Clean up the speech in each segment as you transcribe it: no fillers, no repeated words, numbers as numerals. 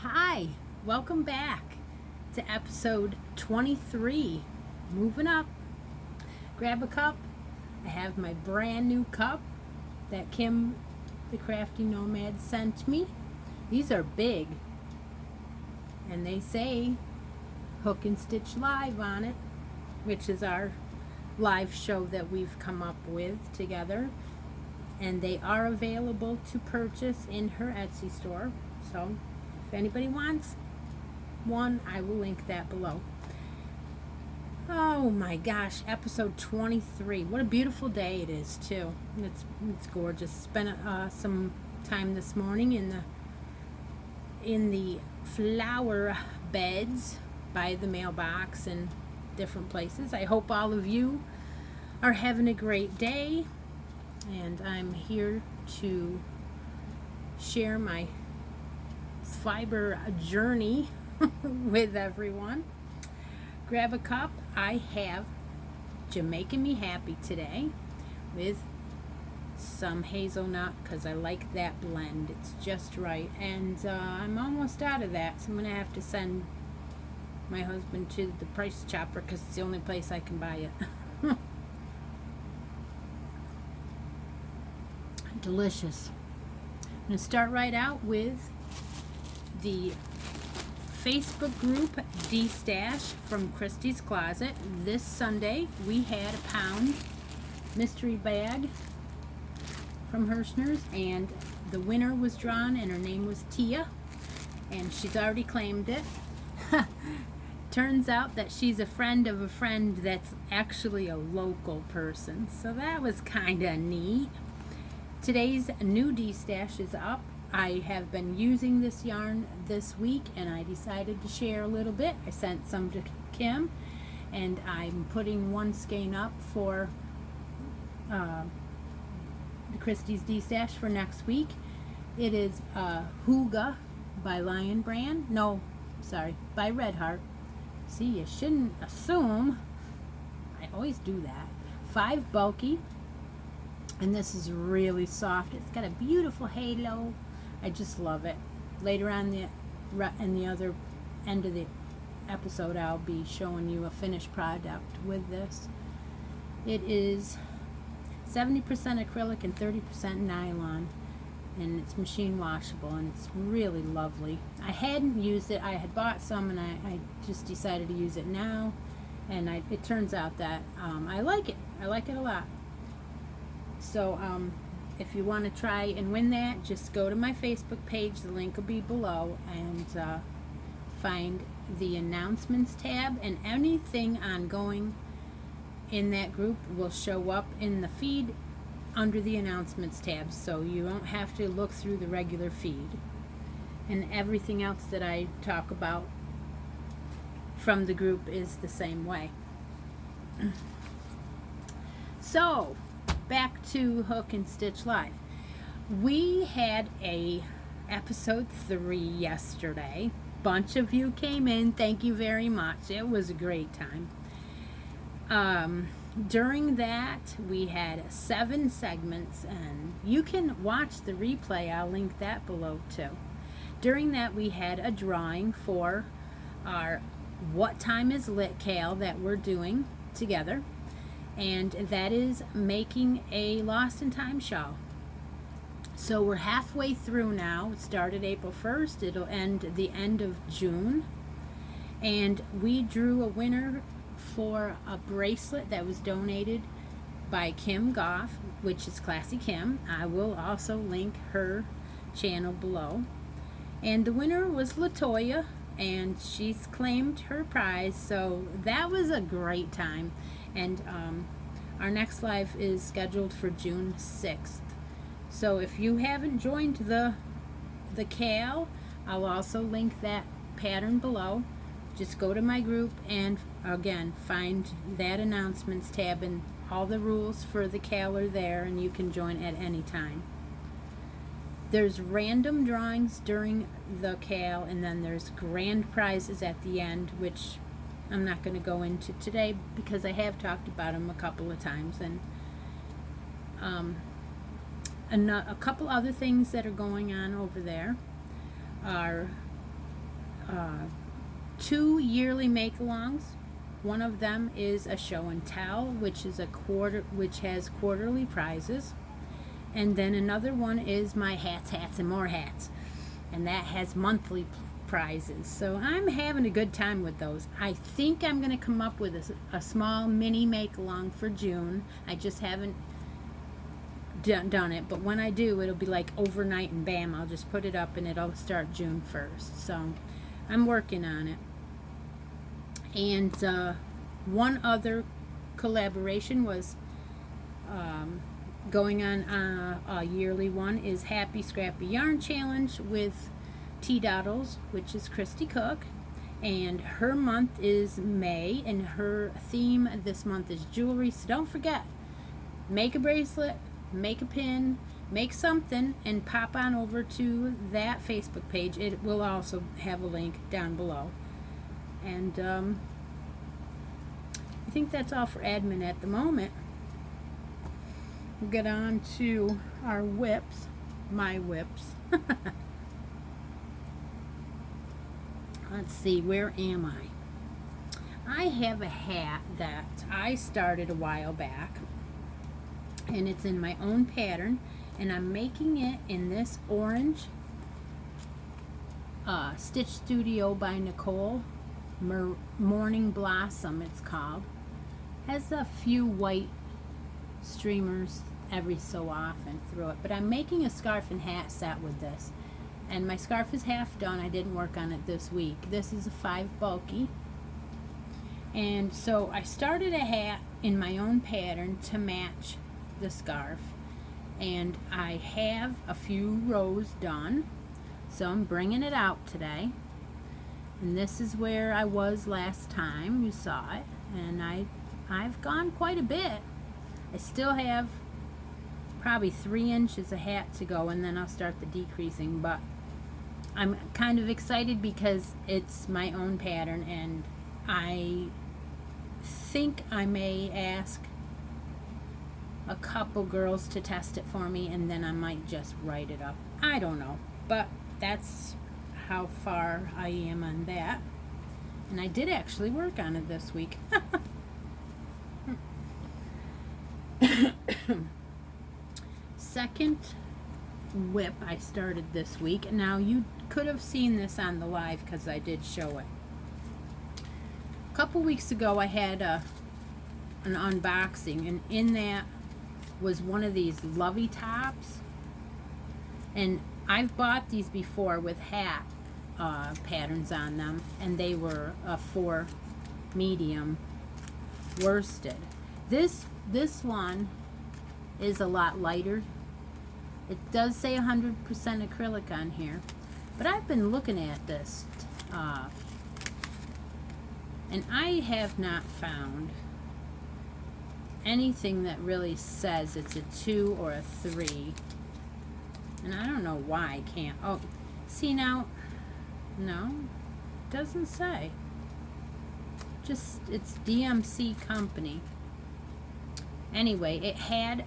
Hi, welcome back to episode 23. Moving up. Grab a cup. I have my brand new cup that Kim, the Crafty Nomad, sent me. These are big, and they say Hook and Stitch Live on it, which is our live show that we've come up with together. And they are available to purchase in her Etsy store. So if anybody wants one, I will link that below. Oh my gosh, episode 23. What a beautiful day it is too. It's gorgeous. Spent some time this morning in the flower beds by the mailbox and different places. I hope all of you are having a great day, and I'm here to share my fiber journey with everyone. Grab a cup. I have Jamaican Me Happy today with some hazelnut because I like that blend. It's just right. And I'm almost out of that, so I'm going to have to send my husband to the Price Chopper because it's the only place I can buy it. Delicious. I'm going to start right out with the Facebook group D-Stash from Christy's Closet. This Sunday we had a pound mystery bag from Hirschner's, and the winner was drawn, and her name was Tia, and she's already claimed it. Turns out that she's a friend of a friend that's actually a local person, so that was kind of neat. Today's new D-Stash is up. I have been using this yarn this week, and I decided to share a little bit. I sent some to Kim, and I'm putting one skein up for the Christie's D-Stash for next week. It is Hooga by Lion Brand. No, sorry, by Red Heart. See, you shouldn't assume. I always do that. 5 bulky. And this is really soft. It's got a beautiful halo. I just love it. Later on in the other end of the episode, I'll be showing you a finished product with this. It is 70% acrylic and 30% nylon, and it's machine washable, and it's really lovely. I hadn't used it. I had bought some, and I just decided to use it now, and it turns out that I like it. I like it a lot. So if you want to try and win that, just go to my Facebook page. The link will be below, and find the announcements tab, and anything ongoing in that group will show up in the feed under the announcements tab, so you won't have to look through the regular feed. And everything else that I talk about from the group is the same way. So back to Hook and Stitch Live. We had a episode 3 yesterday. Bunch of you came in. Thank you very much. It was a great time. During that, we had 7 segments, and you can watch the replay. I'll link that below too. During that, we had a drawing for our What Time Is Lit Kale that we're doing together. And that is making a Lost in Time shawl. So we're halfway through now. It started April 1st. It'll end the end of June. And we drew a winner for a bracelet that was donated by Kim Goff, which is Classy Kim. I will also link her channel below. And the winner was Latoya, and she's claimed her prize. So that was a great time. And our next live is scheduled for June 6th. So if you haven't joined the Kale, I'll also link that pattern below. Just go to my group and again find that announcements tab, and all the rules for the Kale are there, and you can join at any time. There's random drawings during the Kale, and then there's grand prizes at the end, which I'm not going to go into today because I have talked about them a couple of times. And a couple other things that are going on over there are 2 yearly make-alongs. One of them is a show and tell, which has quarterly prizes, and then another one is my hats, and more hats, and that has monthly prizes. So I'm having a good time with those. I think I'm going to come up with a small mini make-along for June. I just haven't done it, but when I do, it'll be like overnight and bam, I'll just put it up and it'll start June 1st. So I'm working on it. And one other collaboration was going on a yearly one is Happy Scrappy Yarn Challenge with Tea Doddles, which is Christy Cook, and her month is May, and her theme this month is jewelry. So don't forget, make a bracelet, make a pin, make something, and pop on over to that Facebook page. It will also have a link down below. And I think that's all for admin at the moment. We'll get on to our whips, my whips. Let's see, where am I? I have a hat that I started a while back, and it's in my own pattern, and I'm making it in this orange Stitch Studio by Nicole, Morning Blossom it's called. Has a few white streamers every so often through it, but I'm making a scarf and hat set with this, and my scarf is half done. I didn't work on it this week. This is a 5 bulky, and so I started a hat in my own pattern to match the scarf, and I have a few rows done, so I'm bringing it out today. And this is where I was last time you saw it, and I've gone quite a bit. I still have probably 3 inches of hat to go, and then I'll start the decreasing, but I'm kind of excited because it's my own pattern, and I think I may ask a couple girls to test it for me, and then I might just write it up. I don't know, but that's how far I am on that. And I did actually work on it this week. Second whip I started this week. Now you could have seen this on the live because I did show it. A couple weeks ago I had an unboxing, and in that was one of these Lovey tops, and I've bought these before with hat patterns on them, and they were a 4 medium worsted. This one is a lot lighter. It does say 100% acrylic on here, but I've been looking at this and I have not found anything that really says it's a 2 or a 3, and I don't know why I can't. Oh, see now, no, doesn't say. Just, it's DMC company. Anyway, it had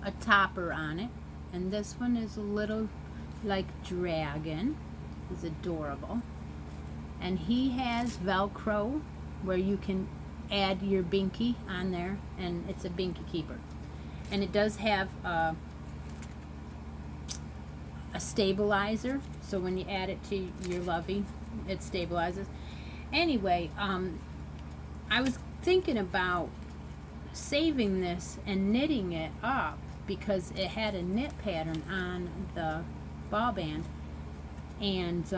a topper on it, and this one is a little like dragon. He's adorable, and he has Velcro where you can add your binky on there, and it's a binky keeper, and it does have a stabilizer, so when you add it to your Lovey, it stabilizes. Anyway, I was thinking about saving this and knitting it up because it had a knit pattern on the ball band, and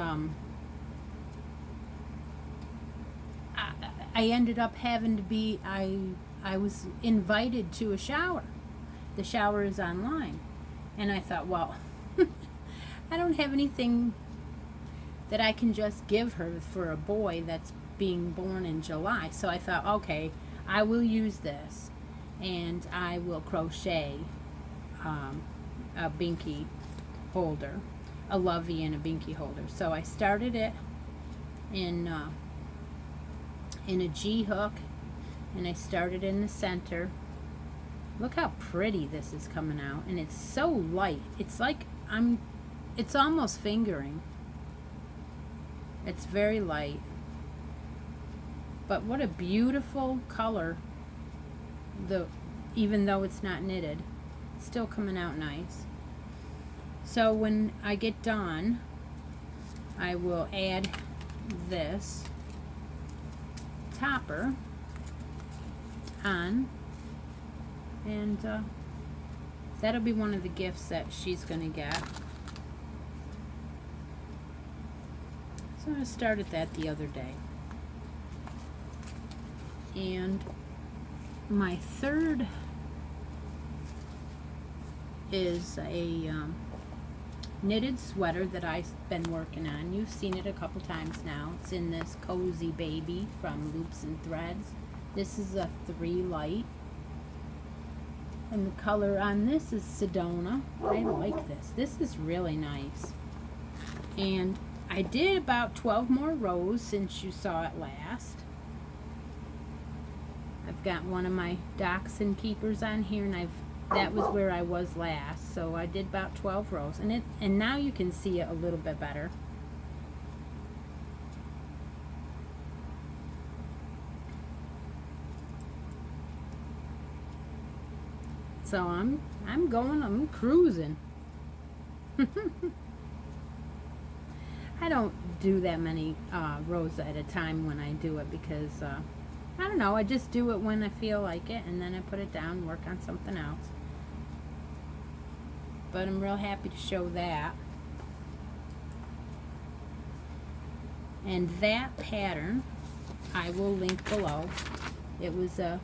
I ended up having to be, I was invited to a shower. The shower is online, and I thought, well, I don't have anything that I can just give her for a boy that's being born in July. So I thought, okay, I will use this, and I will crochet a binky holder, a Lovey and a binky holder. So I started it in a G hook, and I started in the center. Look how pretty this is coming out, and it's so light. It's like it's almost fingering. It's very light. But what a beautiful color. Even though it's not knitted, still coming out nice. So when I get done, I will add this topper on, and that'll be one of the gifts that she's gonna get. So I started that the other day. And my third is a knitted sweater that I've been working on. You've seen it a couple times now. It's in this Cozy Baby from Loops and Threads. This is a 3 light. And the color on this is Sedona. I like this. This is really nice. And I did about 12 more rows since you saw it last. I've got one of my dachshund keepers on here, and that was where I was last. So I did about 12 rows, and now you can see it a little bit better. So I'm cruising. I don't do that many rows at a time when I do it because I don't know, I just do it when I feel like it, and then I put it down and work on something else. But I'm real happy to show that. And that pattern I will link below. It was a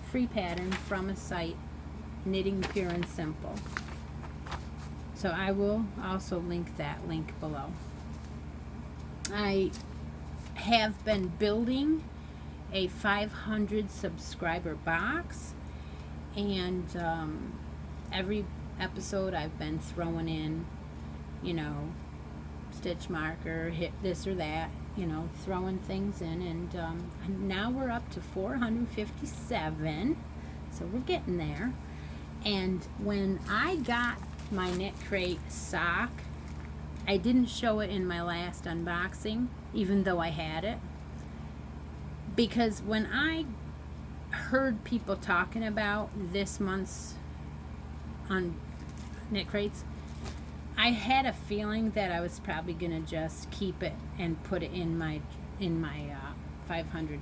free pattern from a site, Knitting Pure and Simple. So I will also link that link below. I have been building a 500 subscriber box, and every episode I've been throwing in, you know, stitch marker, hit this or that, you know, throwing things in, and now we're up to 457, so we're getting there. And when I got my Knit Crate sock, I didn't show it in my last unboxing, even though I had it, because when I heard people talking about this month's on Knit Crates, I had a feeling that I was probably gonna just keep it and put it in my 500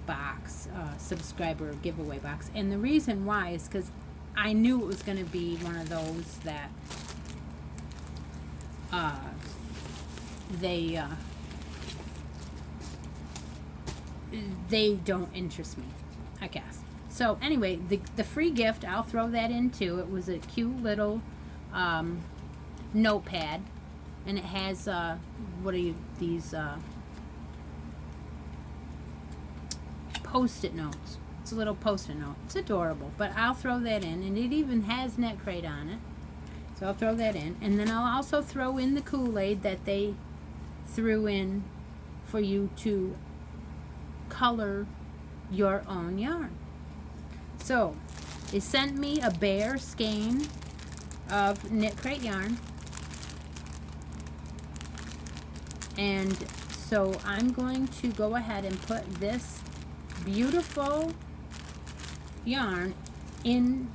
box, subscriber giveaway box. And the reason why is because I knew it was gonna be one of those that they don't interest me, I guess. So anyway, the free gift, I'll throw that in too. It was a cute little notepad, and it has these post-it notes. It's a little post-it note. It's adorable, but I'll throw that in, and it even has Knit Crate on it. So I'll throw that in, and then I'll also throw in the Kool-Aid that they threw in for you to color your own yarn. So they sent me a bare skein of Knit Crate yarn, and so I'm going to go ahead and put this beautiful yarn in,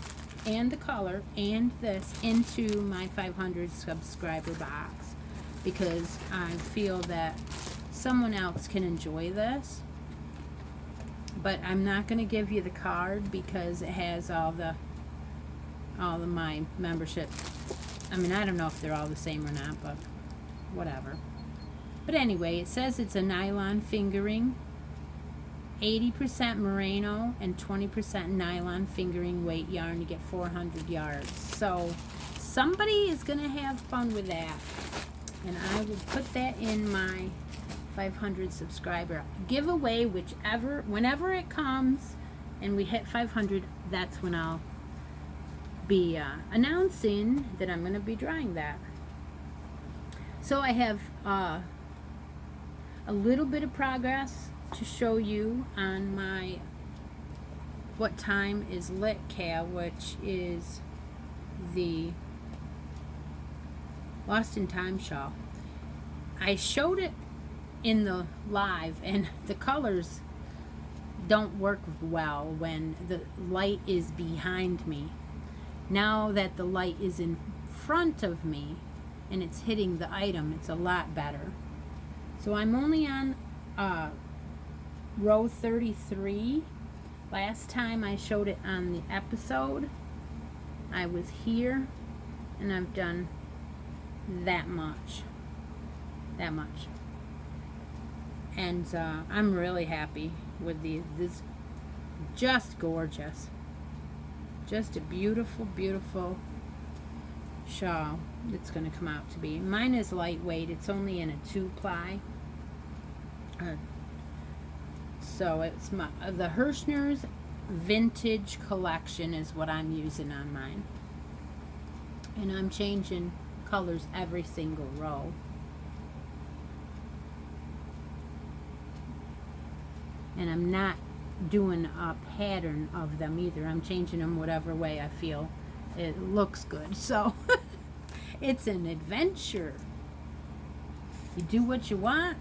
and the color and this, into my 500 subscriber box, because I feel that someone else can enjoy this. But I'm not going to give you the card because it has all of my membership. I mean, I don't know if they're all the same or not, but whatever. But anyway, it says it's a nylon fingering, 80% merino and 20% nylon fingering weight yarn. You get 400 yards. So somebody is going to have fun with that. And I will put that in my 500 subscriber giveaway, whenever it comes and we hit 500, that's when I'll be announcing that I'm going to be drawing that. So I have a little bit of progress to show you on my What Time Is Lit Cal, which is the Lost in Time shawl. I showed it in the live, and the colors don't work well when the light is behind me. Now that the light is in front of me and it's hitting the item, it's a lot better. So I'm only on row 33. Last time I showed it on the episode, I was here, and I've done that much. And I'm really happy with these. This just gorgeous. Just a beautiful, beautiful shawl it's going to come out to be. Mine is lightweight. It's only in a 2-ply. So it's the Hirschner's Vintage Collection is what I'm using on mine. And I'm changing colors every single row. And I'm not doing a pattern of them either. I'm changing them whatever way I feel it looks good. So it's an adventure. You do what you want.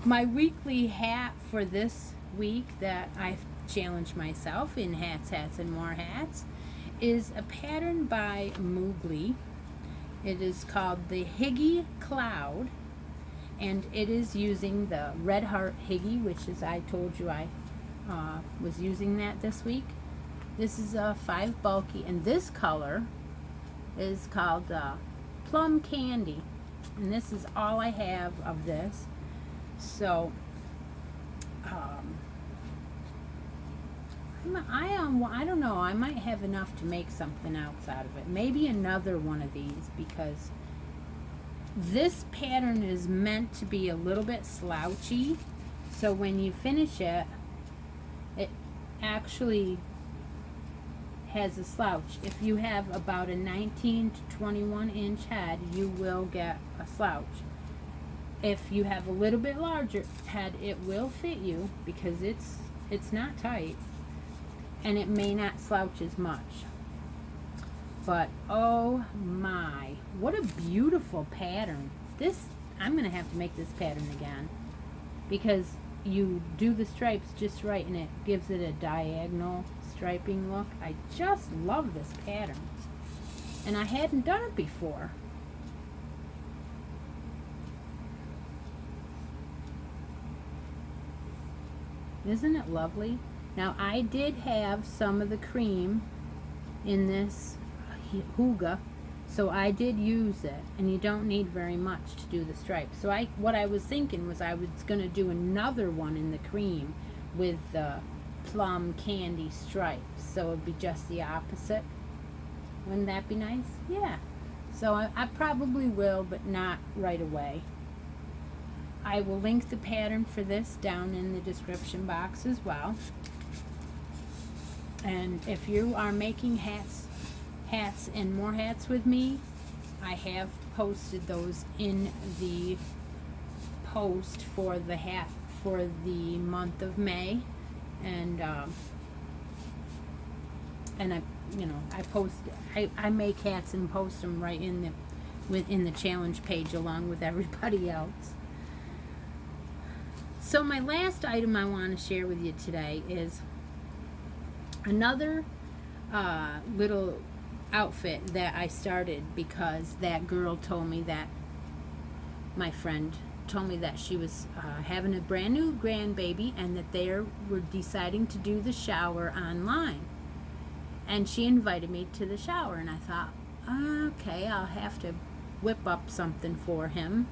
My weekly hat for this week that I've challenged myself in hats, and more hats is a pattern by Moogly. It is called the Higgy Cloud, and it is using the Red Heart Higgy, which is, I told you I was using that this week. This is a 5 bulky, and this color is called Plum Candy, and this is all I have of this. So I don't know, I might have enough to make something else out of it. Maybe another one of these, because this pattern is meant to be a little bit slouchy, so when you finish it, it actually has a slouch. If you have about a 19 to 21 inch head, you will get a slouch. If you have a little bit larger head, it will fit you because it's not tight, and it may not slouch as much. But oh my, what a beautiful pattern. This, I'm going to have to make this pattern again, because you do the stripes just right and it gives it a diagonal striping look. I just love this pattern, and I hadn't done it before. Isn't it lovely? Now, I did have some of the cream in this hygge, so I did use it, and you don't need very much to do the stripes. So what I was thinking was I was going to do another one in the cream with the plum candy stripes, so it would be just the opposite. Wouldn't that be nice? Yeah. So I probably will, but not right away. I will link the pattern for this down in the description box as well. And if you are making hats and more hats with me, I have posted those in the post for the hat for the month of May, and I make hats and post them right in the challenge page along with everybody else. So my last item I want to share with you today is another little outfit that I started because that girl told me that, my friend told me that she was having a brand new grandbaby and that they were deciding to do the shower online. And she invited me to the shower, and I thought, okay, I'll have to whip up something for him.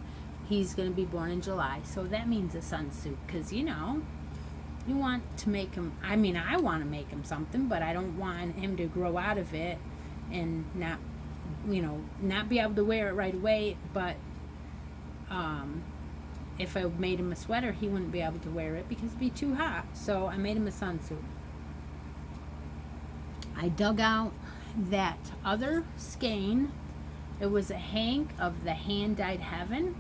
He's going to be born in July, so that means a sunsuit, because, you want to make him, I want to make him something, but I don't want him to grow out of it and not be able to wear it right away. But if I made him a sweater, he wouldn't be able to wear it because it'd be too hot. So I made him a sunsuit. I dug out that other skein. It was a hank of the Hand-Dyed Heaven.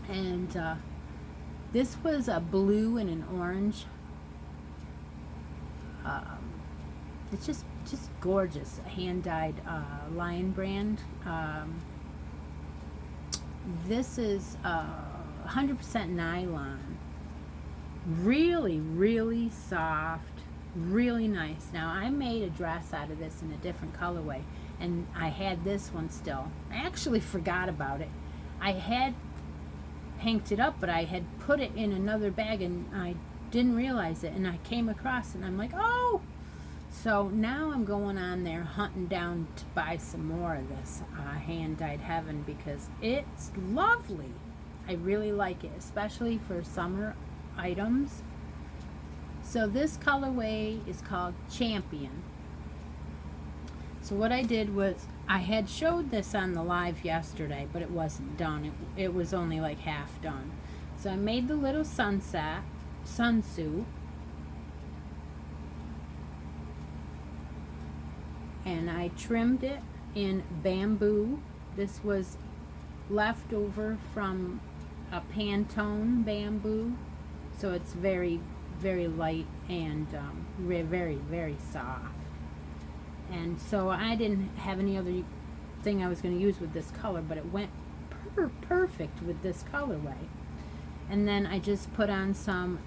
And this was a blue and an orange. It's just gorgeous. Hand-dyed Lion brand. This is 100% nylon. Really, really soft, really nice. Now, I made a dress out of this in a different colorway, and I had this one still. I actually forgot about it. I had hanged it up, but I had put it in another bag, and I didn't realize it, and I came across it, and I'm like, oh! So now I'm going on there hunting down to buy some more of this hand-dyed heaven, because it's lovely. I really like it, especially for summer items. So this colorway is called Champion. So what I did was, I had showed this on the live yesterday, but it wasn't done. It was only like half done. So I made the little sunsuit, and I trimmed it in bamboo. This was left over from a Pantone bamboo, so it's very, very light and very, very soft. And so I didn't have any other thing I was going to use with this color, but it went perfect with this colorway. And then I just put on some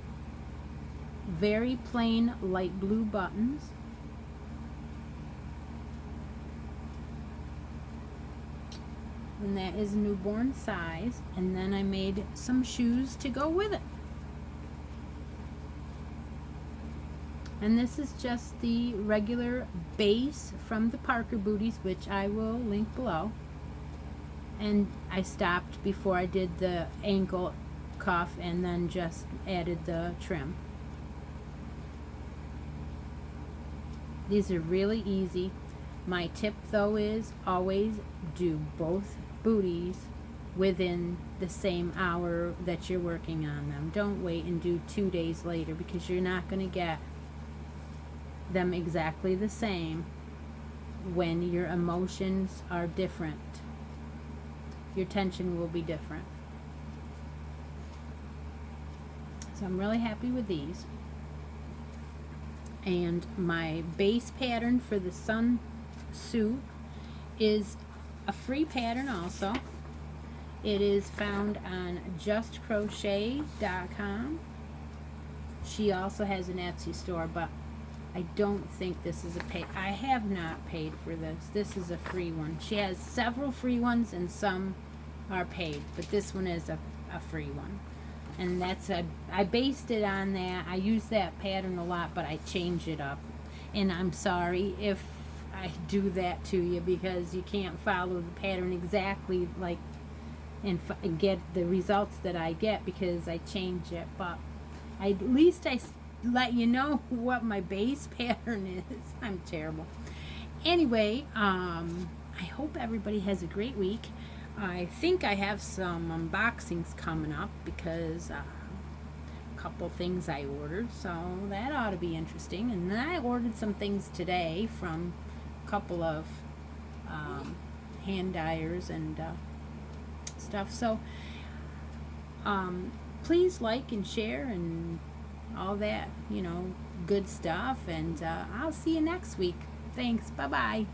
very plain light blue buttons. And that is newborn size. And then I made some shoes to go with it. And this is just the regular base from the Parker booties, which I will link below. And I stopped before I did the ankle cuff, and then just added the trim. These are really easy. My tip though is always do both booties within the same hour that you're working on them. Don't wait and do 2 days later, because you're not going to get them exactly the same when your emotions are different. Your tension will be different. So I'm really happy with these. And my base pattern for the Sunsuit is a free pattern also. It is found on justcrochet.com. She also has an Etsy store, but I don't think this is a pay. I have not paid for this. This is a free one. She has several free ones and some are paid, but this one is a free one. And that's I based it on that. I use that pattern a lot, but I change it up. And I'm sorry if I do that to you, because you can't follow the pattern exactly like and get the results that I get, because I change it. But at least I let you know what my base pattern is. I'm terrible. Anyway, I hope everybody has a great week. I think I have some unboxings coming up, because a couple things I ordered, so that ought to be interesting. And then I ordered some things today from a couple of hand dyers and stuff. So please like and share and all that, good stuff. And I'll see you next week. Thanks. Bye-bye.